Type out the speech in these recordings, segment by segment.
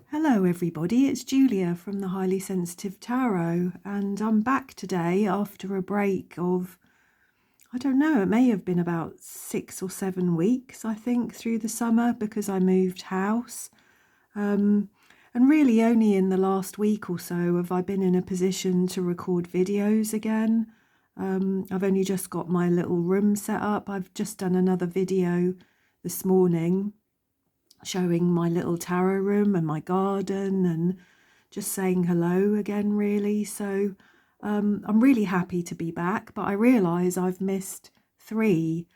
Hello everybody, it's Julia from the Highly Sensitive Tarot, and I'm back today after a break of, I don't know, it may have been about 6 or 7 weeks, I think, through the summer because I moved house. And really only in the last week or so have I been in a position to record videos again. I've only just got my little room set up. I've just done another video this morning showing my little tarot room and my garden and just saying hello again, really. So I'm really happy to be back, but I realise I've missed 3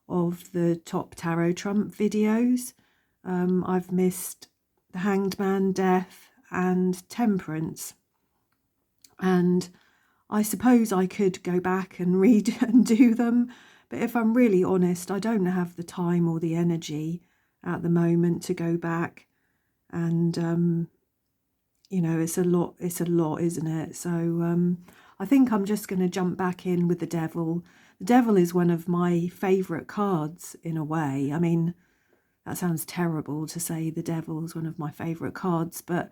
of the top tarot trump videos. I've missed the Hanged Man, Death and Temperance, and I suppose I could go back and read and do them, but if I'm really honest, I don't have the time or the energy at the moment to go back, and you know, it's a lot, isn't it? So I think I'm just going to jump back in with the Devil. The Devil is one of my favourite cards in a way. I mean, that sounds terrible to say the Devil is one of my favourite cards, but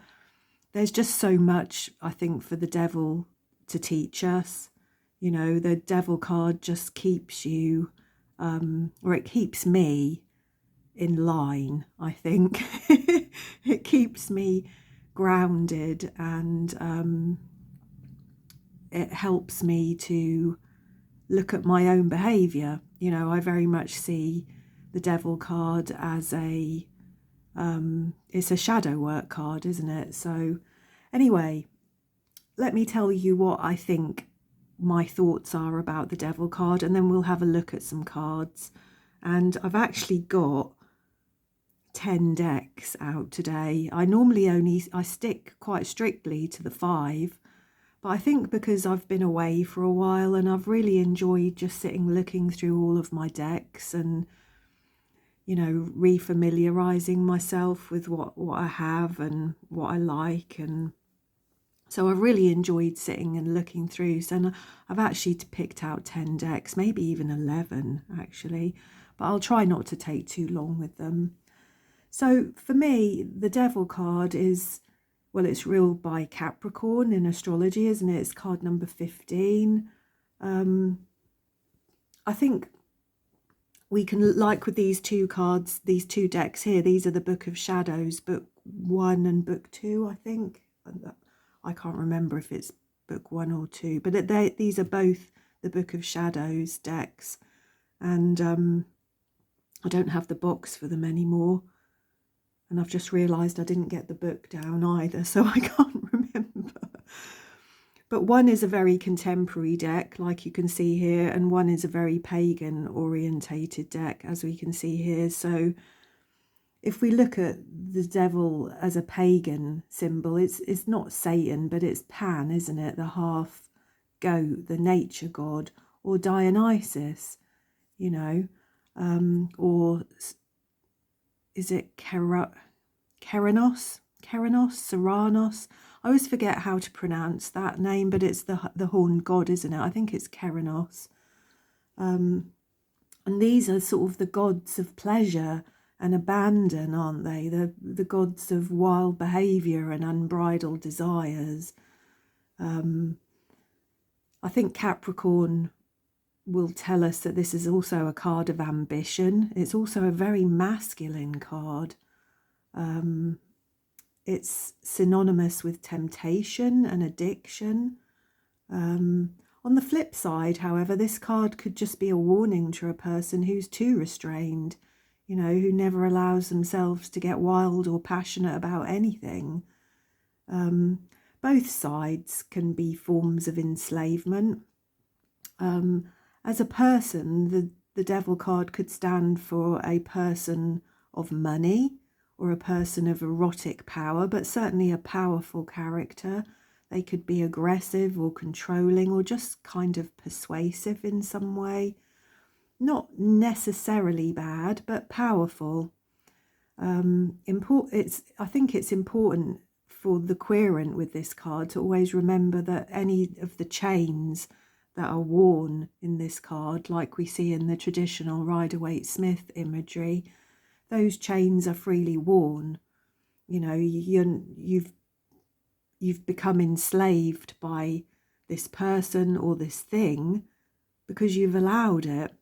there's just so much, I think, for the Devil to teach us. You know, the Devil card just keeps you, or it keeps me in line, I think. It keeps me grounded, and it helps me to look at my own behaviour. You know, I very much see the Devil card as it's a shadow work card, isn't it? So anyway, let me tell you what I think my thoughts are about the Devil card, and then we'll have a look at some cards. And I've actually got 10 decks out today. I normally I stick quite strictly to the 5, but I think because I've been away for a while and I've really enjoyed just sitting looking through all of my decks and, you know, refamiliarizing myself with what I have and what I like. And so I've really enjoyed sitting and looking through. So I've actually picked out 10 decks, maybe even 11 actually, but I'll try not to take too long with them. So for me, the Devil card is, well, it's ruled by Capricorn in astrology, isn't it? It's card number 15. I think we can, like with these 2 cards, these 2 decks here, these are the Book of Shadows, book 1 and book 2, I think. I can't remember if it's book 1 or 2, but these are both the Book of Shadows decks. And I don't have the box for them anymore. And I've just realised I didn't get the book down either, so I can't remember. But one is a very contemporary deck, like you can see here, and one is a very pagan orientated deck, as we can see here. So if we look at the Devil as a pagan symbol, it's not Satan, but it's Pan, isn't it? The half goat, the nature god, or Dionysus, you know, or is it Keranos? Serranos? I always forget how to pronounce that name, but it's the horned god, isn't it? I think it's Keranos. And these are sort of the gods of pleasure and abandon, aren't they? The gods of wild behaviour and unbridled desires. I think Capricorn will tell us that this is also a card of ambition. It's also a very masculine card. It's synonymous with temptation and addiction. On the flip side, however, this card could just be a warning to a person who's too restrained, you know, who never allows themselves to get wild or passionate about anything. Both sides can be forms of enslavement. As a person, the Devil card could stand for a person of money or a person of erotic power, but certainly a powerful character. They could be aggressive or controlling or just kind of persuasive in some way. Not necessarily bad, but powerful. I think it's important for the querent with this card to always remember that any of the chains that are worn in this card, like we see in the traditional Rider-Waite-Smith imagery, those chains are freely worn. you know, you've become enslaved by this person or this thing because you've allowed it,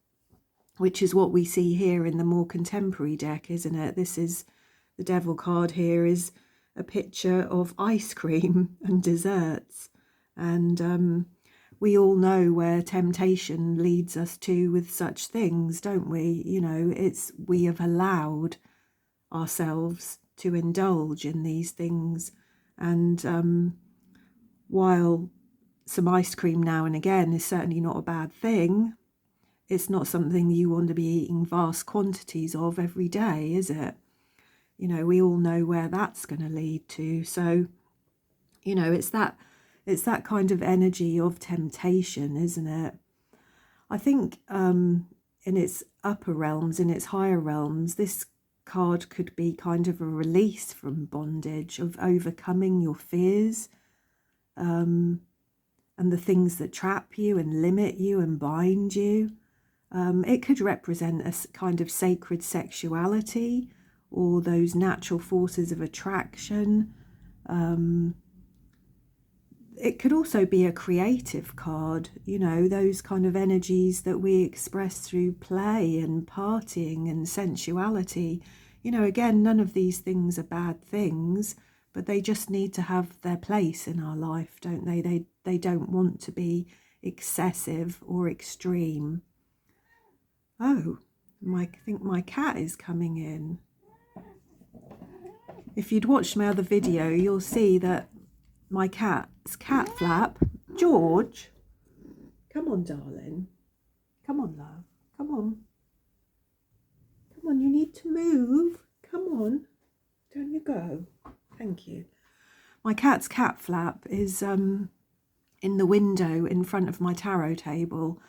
which is what we see here in the more contemporary deck, isn't it? This is the Devil card here is a picture of ice cream and desserts. And we all know where temptation leads us to with such things, don't we? You know, we have allowed ourselves to indulge in these things. And while some ice cream now and again is certainly not a bad thing, it's not something you want to be eating vast quantities of every day, is it? You know, we all know where that's going to lead to. So, you know, it's that kind of energy of temptation, isn't it? I think in its upper realms, in its higher realms, this card could be kind of a release from bondage, of overcoming your fears, and the things that trap you and limit you and bind you. It could represent a kind of sacred sexuality, or those natural forces of attraction. It could also be a creative card, you know, those kind of energies that we express through play and partying and sensuality. You know, again, none of these things are bad things, but they just need to have their place in our life, don't they? They don't want to be excessive or extreme. Oh, I think my cat is coming in. If you'd watched my other video, you'll see that my cat's cat flap. George, come on, darling. Come on, love. Come on. Come on, you need to move. Come on. Down you go. Thank you. My cat's cat flap is in the window in front of my tarot table.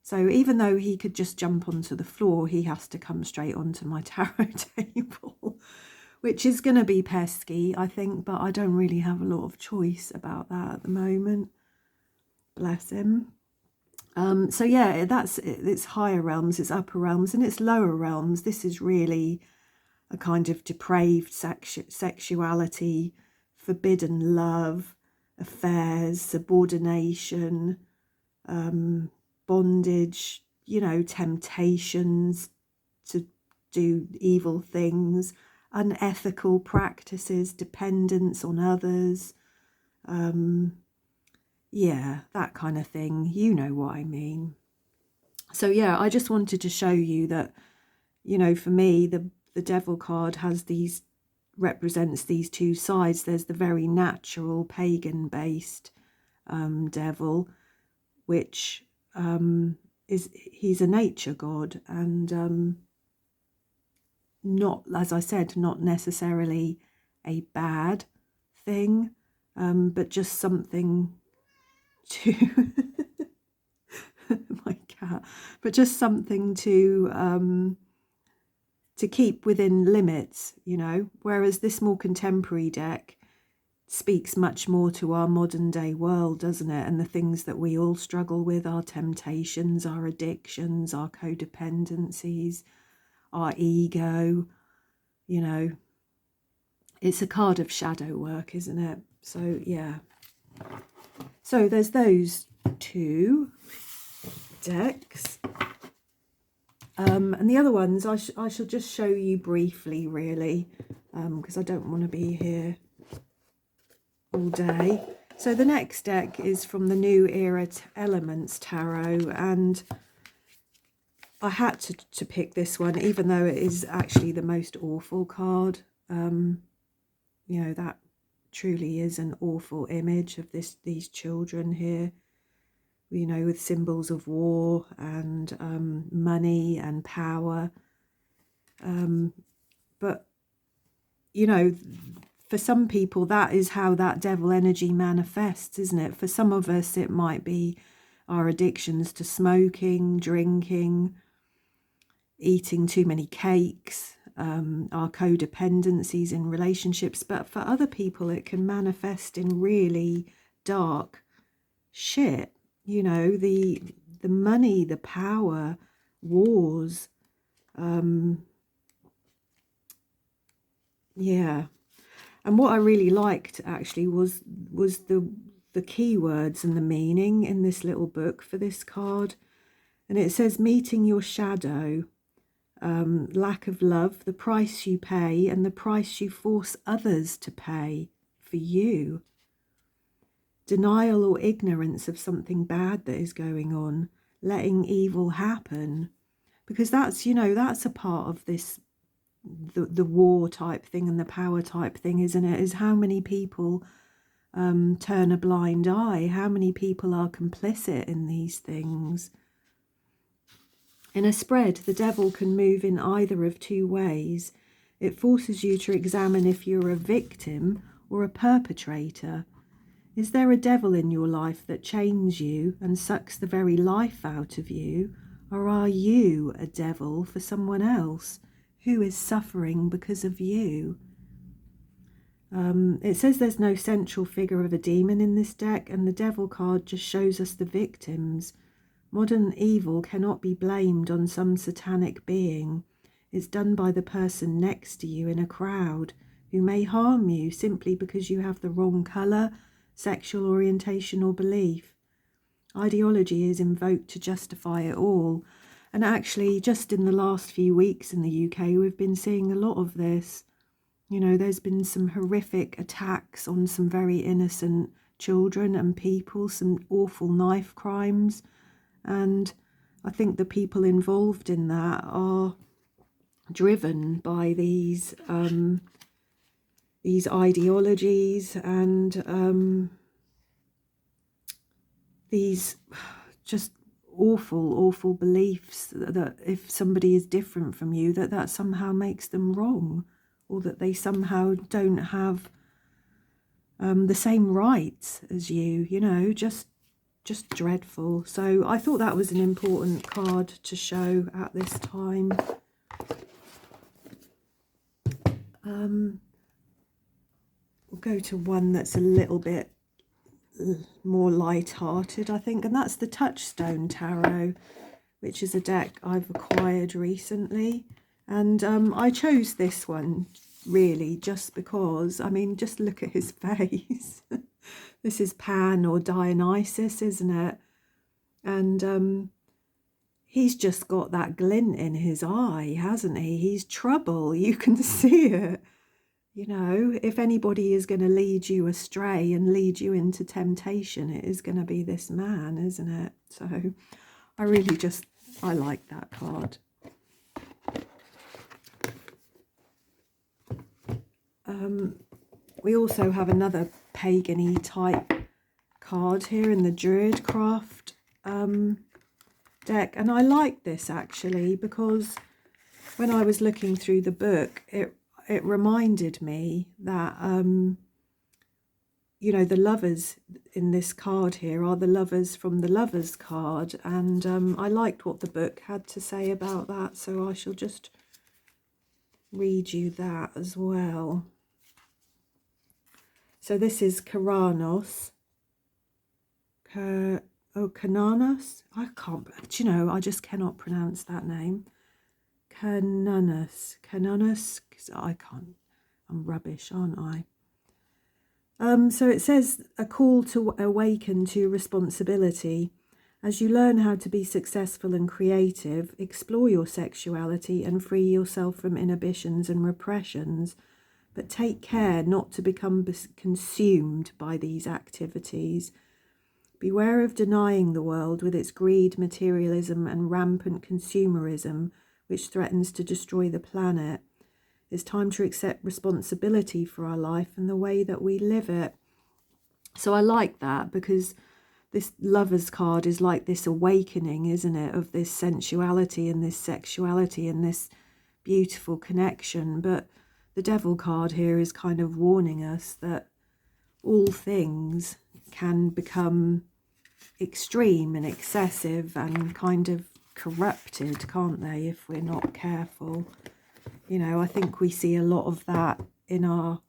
So even though he could just jump onto the floor, he has to come straight onto my tarot table, which is going to be pesky, I think, but I don't really have a lot of choice about that at the moment. Bless him. So yeah, it's higher realms, it's upper realms, and it's lower realms. This is really a kind of depraved sexuality, forbidden love, affairs, subordination, bondage, you know, temptations to do evil things, unethical practices, dependence on others, yeah, that kind of thing. You know what I mean. So yeah, I just wanted to show you that, you know, for me, the Devil card represents these two sides. There's the very natural pagan based devil, which he's a nature god, and not, as I said, not necessarily a bad thing, but just something to my cat, but just something to keep within limits, you know, whereas this more contemporary deck speaks much more to our modern day world, doesn't it? And the things that we all struggle with, our temptations, our addictions, our codependencies, our ego, you know. It's a card of shadow work, isn't it? So yeah, so there's those two decks, and the other ones I shall just show you briefly, really, because I don't want to be here all day. So the next deck is from the New Era Elements Tarot, and I had to pick this one, even though it is actually the most awful card. You know, that truly is an awful image of these children here, you know, with symbols of war and money and power. But, you know, for some people, that is how that devil energy manifests, isn't it? For some of us, it might be our addictions to smoking, drinking, eating too many cakes, our codependencies in relationships. But for other people, it can manifest in really dark shit. You know, the money, the power, wars. Yeah. And what I really liked actually was the keywords and the meaning in this little book for this card. And it says, meeting your shadow, lack of love, the price you pay and the price you force others to pay for you. Denial or ignorance of something bad that is going on, letting evil happen. Because that's, you know, that's a part of this, the war type thing and the power type thing, isn't it? Is how many people turn a blind eye, how many people are complicit in these things. In a spread, the devil can move in either of two ways. It forces you to examine if you're a victim or a perpetrator. Is there a devil in your life that chains you and sucks the very life out of you? Or are you a devil for someone else who is suffering because of you? It says there's no central figure of a demon in this deck, and the devil card just shows us the victims. Modern evil cannot be blamed on some satanic being. It's done by the person next to you in a crowd who may harm you simply because you have the wrong colour, sexual orientation or belief. Ideology is invoked to justify it all. And actually, just in the last few weeks in the UK, we've been seeing a lot of this. You know, there's been some horrific attacks on some very innocent children and people, some awful knife crimes. And I think the people involved in that are driven by these ideologies and these just awful beliefs that if somebody is different from you, that somehow makes them wrong, or that they somehow don't have the same rights as you, you know, just dreadful. So I thought that was an important card to show at this time. We'll go to one that's a little bit more light-hearted, I think, and that's the Touchstone Tarot, which is a deck I've acquired recently. And I chose this one really just because, I mean, just look at his face. This is Pan or Dionysus, isn't it? And he's just got that glint in his eye, hasn't he? He's trouble. You can see it. You know, if anybody is going to lead you astray and lead you into temptation, it is going to be this man, isn't it? So I like that card. We also have another pagan-y type card here in the Druidcraft deck. And I like this actually because when I was looking through the book, it reminded me that, you know, the lovers in this card here are the lovers from the Lovers card. And I liked what the book had to say about that. So I shall just read you that as well. So this is Karanos. Kananos? I can't, do you know, I just cannot pronounce that name. Kananos, I can't, I'm rubbish, aren't I? So it says a call to awaken to responsibility. As you learn how to be successful and creative, explore your sexuality and free yourself from inhibitions and repressions, but take care not to become consumed by these activities. Beware of denying the world with its greed, materialism and rampant consumerism, which threatens to destroy the planet. It's time to accept responsibility for our life and the way that we live it. So I like that because this Lovers card is like this awakening, isn't it, of this sensuality and this sexuality and this beautiful connection. But the Devil card here is kind of warning us that all things can become extreme and excessive and kind of corrupted, can't they, if we're not careful. You know, I think we see a lot of that in our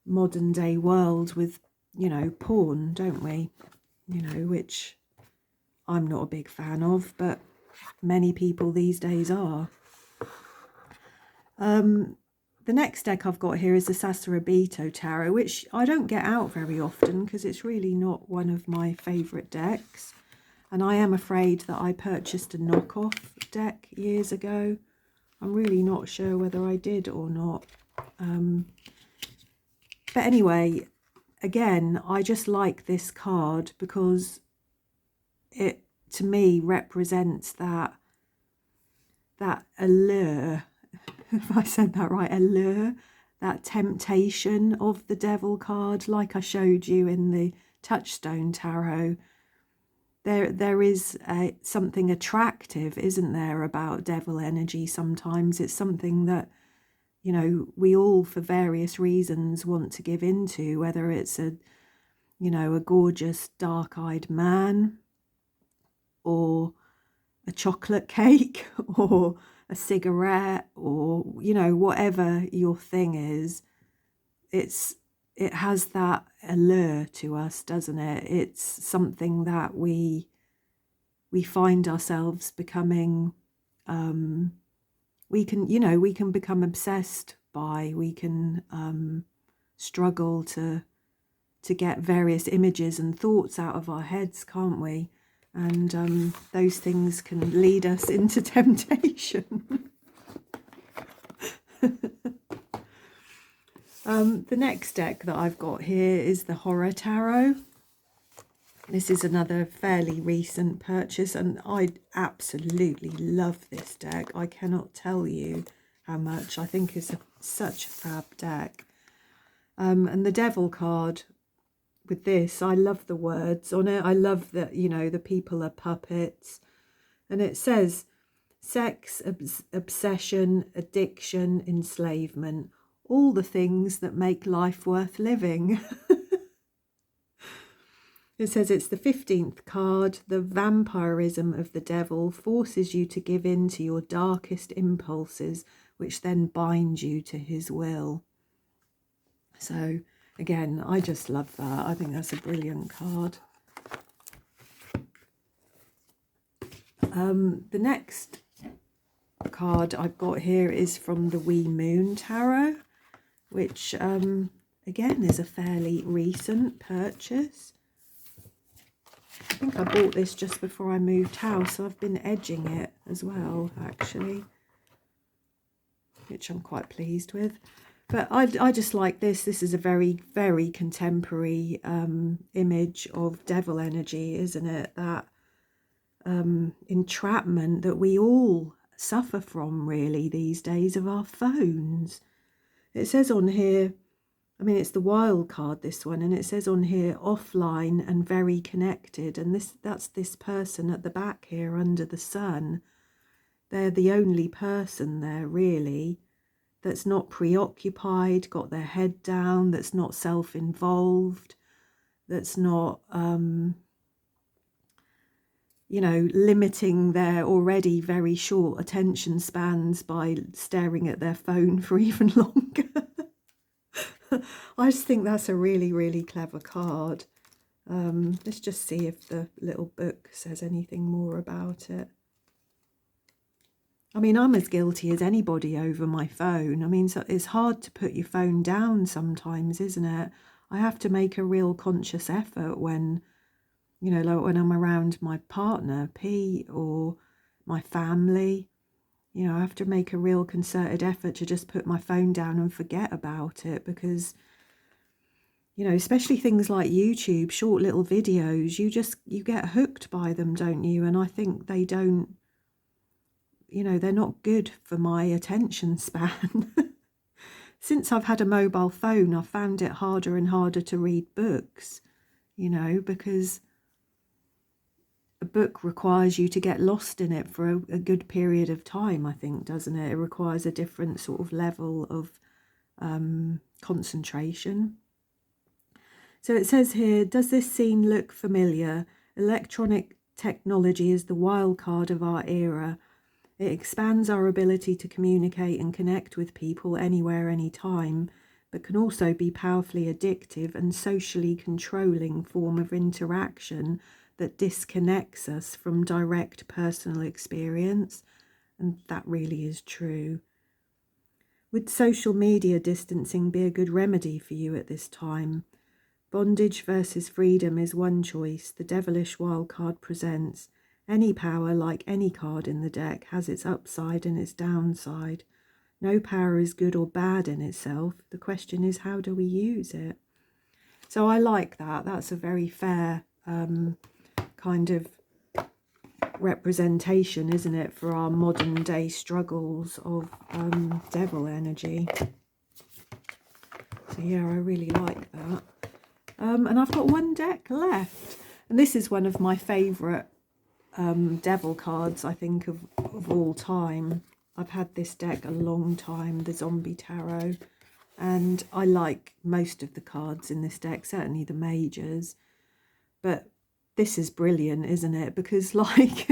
modern day world with, you know, porn, don't we? You know, which I'm not a big fan of, but many people these days are. the next deck I've got here is the Sasurbaito Tarot, which I don't get out very often because it's really not one of my favourite decks. And I am afraid that I purchased a knockoff deck years ago. I'm really not sure whether I did or not. But anyway, again, I just like this card because it, to me, represents that allure, if I said that right, allure, that temptation of the Devil card, like I showed you in the Touchstone Tarot. There is something attractive, isn't there, about devil energy sometimes. It's something that, you know, we all, for various reasons, want to give into, whether it's a gorgeous dark-eyed man, or a chocolate cake, or a cigarette, or, you know, whatever your thing is. It has that allure to us, doesn't it? It's something that we find ourselves becoming, we can become obsessed by, we can struggle to get various images and thoughts out of our heads, can't we? And those things can lead us into temptation. The next deck that I've got here is the Horror Tarot. This is another fairly recent purchase, and I absolutely love this deck. I cannot tell you how much. I think it's such a fab deck. And the Devil card with this, I love the words on it. I love that, you know, the people are puppets. And it says, sex, obsession, addiction, enslavement, all the things that make life worth living. It says it's the 15th card. The vampirism of the devil forces you to give in to your darkest impulses, which then bind you to his will. So, again, I just love that. I think that's a brilliant card. The next card I've got here is from the Wee Moon Tarot, which, again, is a fairly recent purchase. I think I bought this just before I moved house, so I've been edging it as well, actually, which I'm quite pleased with. But I just like this. This is a very, very contemporary image of devil energy, isn't it? That entrapment that we all suffer from, really, these days, of our phones. It says on here, I mean, it's the wild card, this one, and it says on here, offline and very connected. And that's this person at the back here under the sun. They're the only person there, really, that's not preoccupied, got their head down, that's not self-involved, that's not, limiting their already very short attention spans by staring at their phone for even longer. I just think that's a really, really clever card. Let's just see if the little book says anything more about it. I mean, I'm as guilty as anybody over my phone. I mean, so it's hard to put your phone down sometimes, isn't it? I have to make a real conscious effort when, like when I'm around my partner, P, or my family. I have to make a real concerted effort to just put my phone down and forget about it, because, especially things like YouTube, short little videos, you get hooked by them, don't you? And I think they don't, they're not good for my attention span. Since I've had a mobile phone, I've found it harder and harder to read books, because a book requires you to get lost in it for a good period of time, I think, doesn't it? It requires a different sort of level of concentration. So it says here, does this scene look familiar? Electronic technology is the wild card of our era. It expands our ability to communicate and connect with people anywhere, anytime, but can also be powerfully addictive and socially controlling form of interaction that disconnects us from direct personal experience. And that really is true. Would social media distancing be a good remedy for you at this time? Bondage versus freedom is one choice. The devilish wild card presents. Any power, like any card in the deck, has its upside and its downside. No power is good or bad in itself. The question is, how do we use it? So I like that. That's a very fair kind of representation, isn't it, for our modern day struggles of devil energy. So yeah, I really like that. And I've got one deck left, and this is one of my favourite devil cards, I think, of all time. I've had this deck a long time, the Zombie Tarot, and I like most of the cards in this deck, certainly the majors. But this is brilliant, isn't it? Because like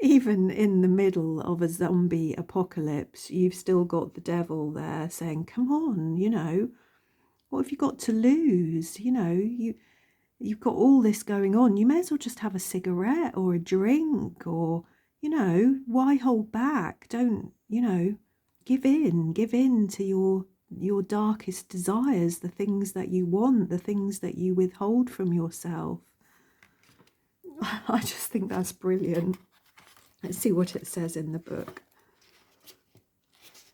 even in the middle of a zombie apocalypse, you've still got the devil there saying, come on, you know, what have you got to lose? You know, you've got all this going on. You may as well just have a cigarette or a drink, or, you know, why hold back? Don't, you know, give in to your darkest desires, the things that you want, the things that you withhold from yourself. I just think that's brilliant. Let's see what it says in the book.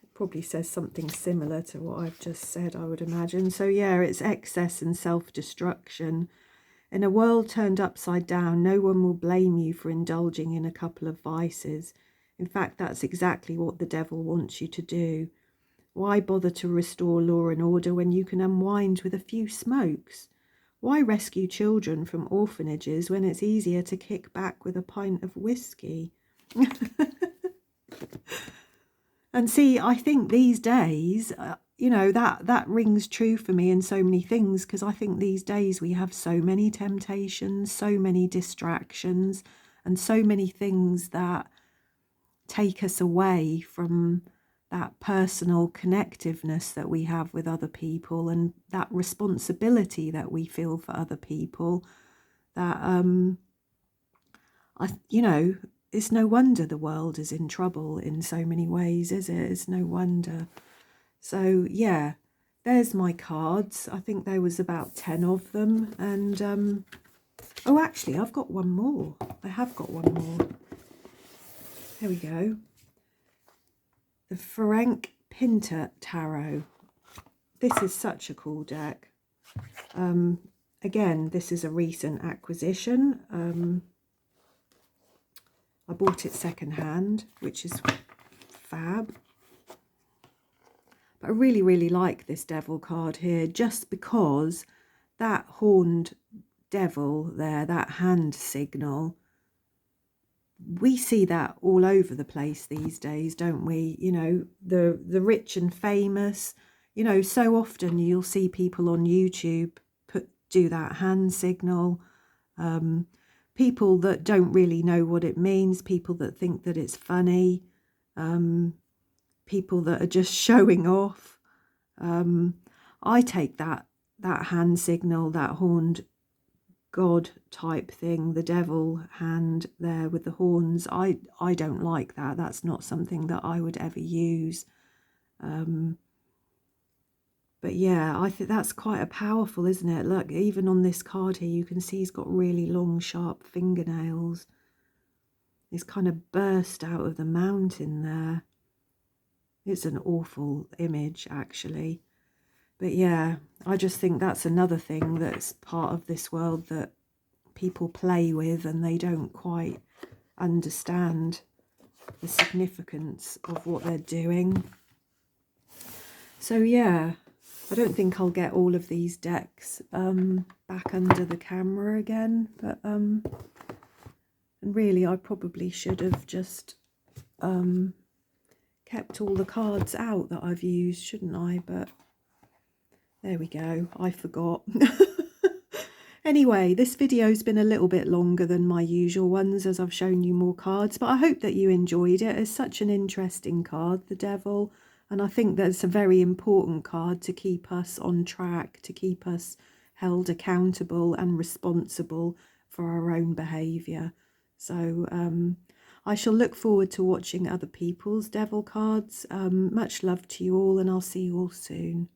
It probably says something similar to what I've just said, I would imagine. So yeah, it's excess and self-destruction. In a world turned upside down, no one will blame you for indulging in a couple of vices. In fact, that's exactly what the devil wants you to do. Why bother to restore law and order when you can unwind with a few smokes? Why rescue children from orphanages when it's easier to kick back with a pint of whiskey? And see, I think these days, you know, that rings true for me in so many things, because I think these days we have so many temptations, so many distractions, and so many things that take us away from that personal connectiveness that we have with other people, and that responsibility that we feel for other people, that you know, it's no wonder the world is in trouble in so many ways, is it? It's no wonder. So yeah, there's my cards. I think there was about 10 of them, and oh, actually I've got one more. I have got one more. There we go. The Ferenc Pinter Tarot. This is such a cool deck. Again, this is a recent acquisition. I bought it secondhand, which is fab. But I really, really like this devil card here, just because that horned devil there, that hand signal, we see that all over the place these days, don't we? You know, the rich and famous, you know, so often you'll see people on YouTube do that hand signal. People that don't really know what it means, people that think that it's funny, people that are just showing off. I take that hand signal, that horned God type thing, the devil hand there with the horns. I don't like that. That's not something that I would ever use. But yeah, I think that's quite a powerful, isn't it? Look, even on this card here, you can see he's got really long, sharp fingernails. He's kind of burst out of the mountain there. It's an awful image, actually. But yeah, I just think that's another thing that's part of this world that people play with, and they don't quite understand the significance of what they're doing. So yeah, I don't think I'll get all of these decks back under the camera again, but and really I probably should have just kept all the cards out that I've used, shouldn't I? But there we go, I forgot. Anyway, this video's been a little bit longer than my usual ones, as I've shown you more cards, but I hope that you enjoyed it. It's such an interesting card, the Devil, and I think that's a very important card to keep us on track, to keep us held accountable and responsible for our own behaviour. So I shall look forward to watching other people's devil cards. Much love to you all, and I'll see you all soon.